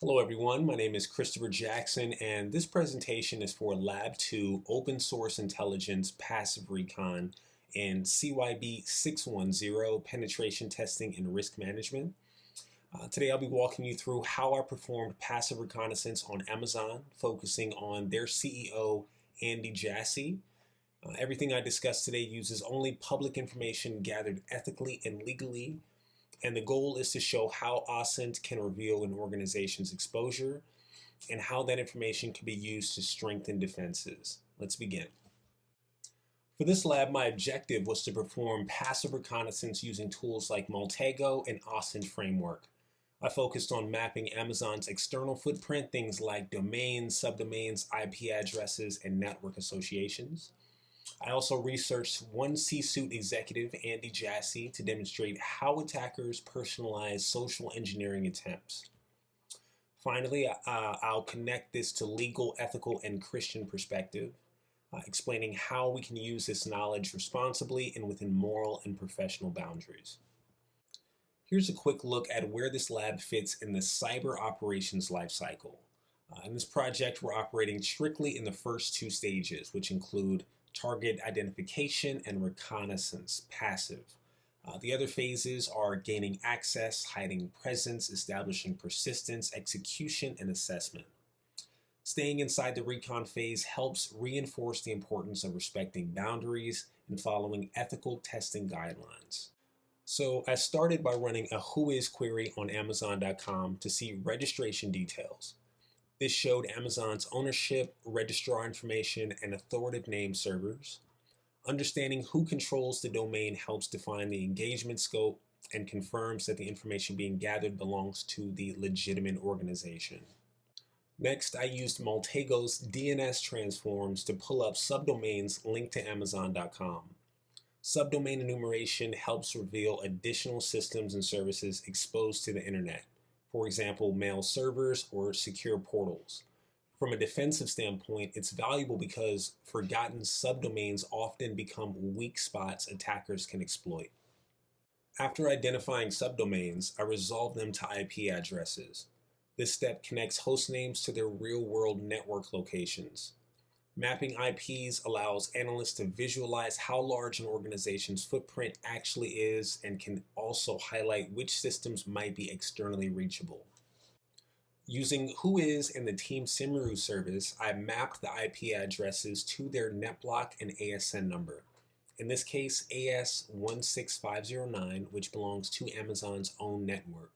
Hello everyone, my name is Christopher Jackson and this presentation is for Lab 2 Open Source Intelligence Passive Recon and CYB 610 Penetration Testing and Risk Management. Today I'll be walking you through how I performed passive reconnaissance on Amazon, focusing on their CEO, Andy Jassy. Everything I discuss today uses only public information gathered ethically and legally, and the goal is to show how OSINT can reveal an organization's exposure and how that information can be used to strengthen defenses. Let's begin. For this lab, my objective was to perform passive reconnaissance using tools like Maltego and OSINT framework. I focused on mapping Amazon's external footprint, things like domains, subdomains, IP addresses, and network associations. I also researched one C-suite executive, Andy Jassy, to demonstrate how attackers personalize social engineering attempts. Finally, I'll connect this to legal, ethical, and Christian perspective, explaining how we can use this knowledge responsibly and within moral and professional boundaries. Here's a quick look at where this lab fits in the cyber operations lifecycle. In this project, we're operating strictly in the first two stages, which include target identification and reconnaissance, passive. The other phases are gaining access, hiding presence, establishing persistence, execution, and assessment. Staying inside the recon phase helps reinforce the importance of respecting boundaries and following ethical testing guidelines. So I started by running a whois query on Amazon.com to see registration details. This showed Amazon's ownership, registrar information, and authoritative name servers. Understanding who controls the domain helps define the engagement scope and confirms that the information being gathered belongs to the legitimate organization. Next, I used Maltego's DNS transforms to pull up subdomains linked to Amazon.com. Subdomain enumeration helps reveal additional systems and services exposed to the internet. For example, mail servers or secure portals. From a defensive standpoint, it's valuable because forgotten subdomains often become weak spots attackers can exploit. After identifying subdomains, I resolve them to IP addresses. This step connects host names to their real-world network locations. Mapping IPs allows analysts to visualize how large an organization's footprint actually is and can also highlight which systems might be externally reachable. Using whois and the Team Simru service, I mapped the IP addresses to their NetBlock and ASN number. In this case, AS16509, which belongs to Amazon's own network.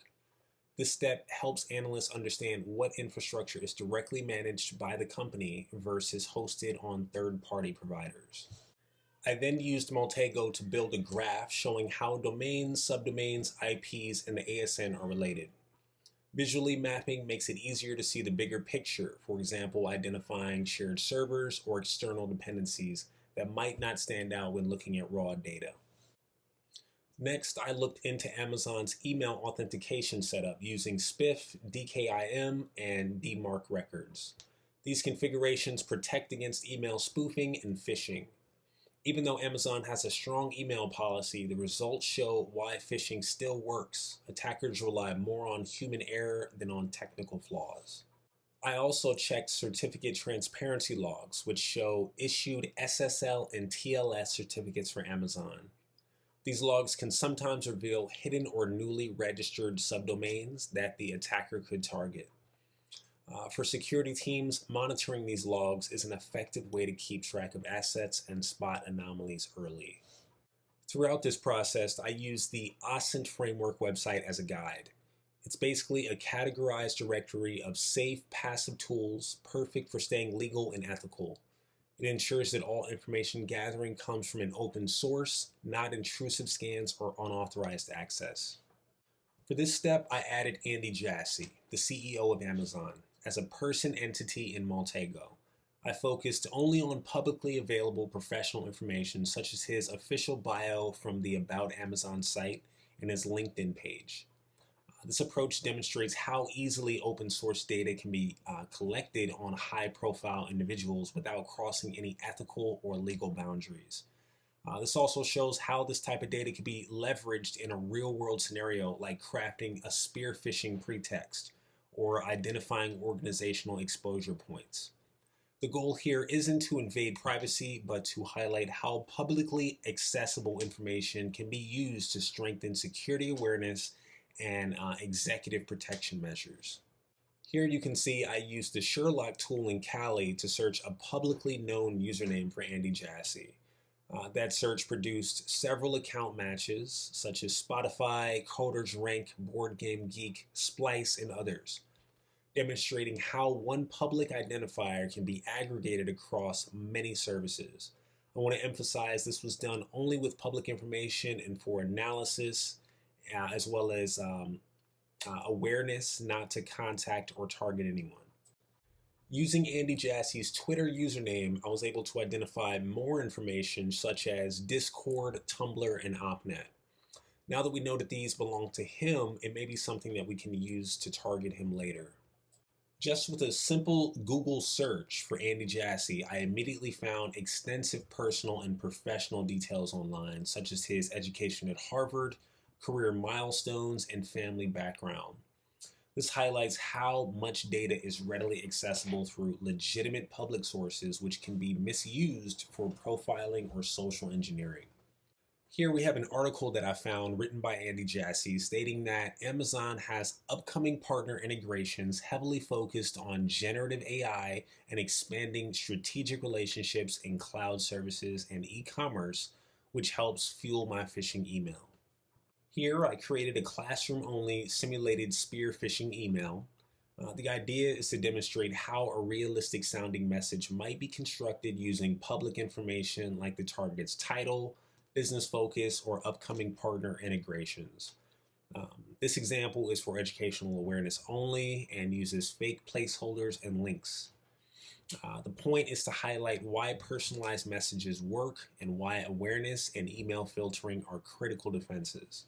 This step helps analysts understand what infrastructure is directly managed by the company versus hosted on third-party providers. I then used Maltego to build a graph showing how domains, subdomains, IPs, and the ASN are related. Visually mapping makes it easier to see the bigger picture, for example, identifying shared servers or external dependencies that might not stand out when looking at raw data. Next, I looked into Amazon's email authentication setup using SPIF, DKIM, and DMARC records. These configurations protect against email spoofing and phishing. Even though Amazon has a strong email policy, the results show why phishing still works. Attackers rely more on human error than on technical flaws. I also checked certificate transparency logs, which show issued SSL and TLS certificates for Amazon. These logs can sometimes reveal hidden or newly registered subdomains that the attacker could target. For security teams, monitoring these logs is an effective way to keep track of assets and spot anomalies early. Throughout this process, I used the OSINT framework website as a guide. It's basically a categorized directory of safe, passive tools, perfect for staying legal and ethical. It ensures that all information gathering comes from an open source, not intrusive scans or unauthorized access. For this step, I added Andy Jassy, the CEO of Amazon, as a person entity in Maltego. I focused only on publicly available professional information such as his official bio from the About Amazon site and his LinkedIn page. This approach demonstrates how easily open source data can be collected on high-profile individuals without crossing any ethical or legal boundaries. This also shows how this type of data can be leveraged in a real-world scenario like crafting a spear phishing pretext or identifying organizational exposure points. The goal here isn't to invade privacy, but to highlight how publicly accessible information can be used to strengthen security awareness and executive protection measures. Here you can see I used the Sherlock tool in Kali to search a publicly known username for Andy Jassy. That search produced several account matches, such as Spotify, Coders Rank, Board Game Geek, Splice, and others, demonstrating how one public identifier can be aggregated across many services. I want to emphasize this was done only with public information and for analysis, as well as awareness not to contact or target anyone. Using Andy Jassy's Twitter username, I was able to identify more information such as Discord, Tumblr, and OpNet. Now that we know that these belong to him, it may be something that we can use to target him later. Just with a simple Google search for Andy Jassy, I immediately found extensive personal and professional details online, such as his education at Harvard, career milestones, and family background. This highlights how much data is readily accessible through legitimate public sources, which can be misused for profiling or social engineering. Here we have an article that I found written by Andy Jassy stating that Amazon has upcoming partner integrations heavily focused on generative AI and expanding strategic relationships in cloud services and e-commerce, which helps fuel my phishing email. Here I created a classroom-only simulated spear phishing email. The idea is to demonstrate how a realistic sounding message might be constructed using public information like the target's title, business focus, or upcoming partner integrations. This example is for educational awareness only and uses fake placeholders and links. The point is to highlight why personalized messages work and why awareness and email filtering are critical defenses.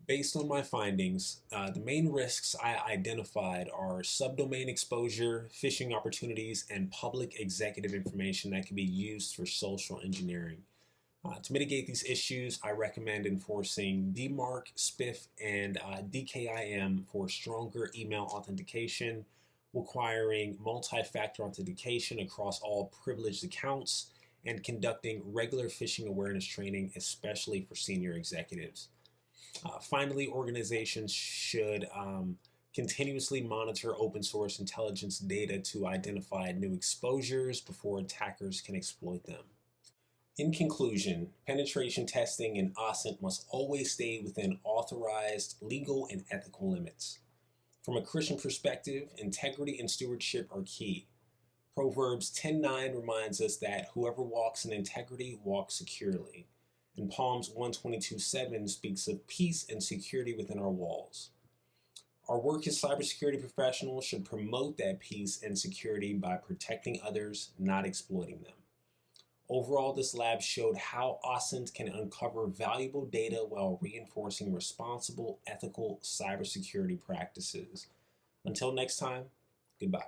Based on my findings, the main risks I identified are subdomain exposure, phishing opportunities, and public executive information that can be used for social engineering. To mitigate these issues, I recommend enforcing DMARC, SPIF, and DKIM for stronger email authentication, requiring multi-factor authentication across all privileged accounts, and conducting regular phishing awareness training, especially for senior executives. Finally, organizations should continuously monitor open source intelligence data to identify new exposures before attackers can exploit them. In conclusion, penetration testing and OSINT must always stay within authorized legal and ethical limits. From a Christian perspective, integrity and stewardship are key. Proverbs 10:9 reminds us that whoever walks in integrity walks securely. And Psalms 122:7 speaks of peace and security within our walls. Our work as cybersecurity professionals should promote that peace and security by protecting others, not exploiting them. Overall, this lab showed how OSINT can uncover valuable data while reinforcing responsible, ethical cybersecurity practices. Until next time, goodbye.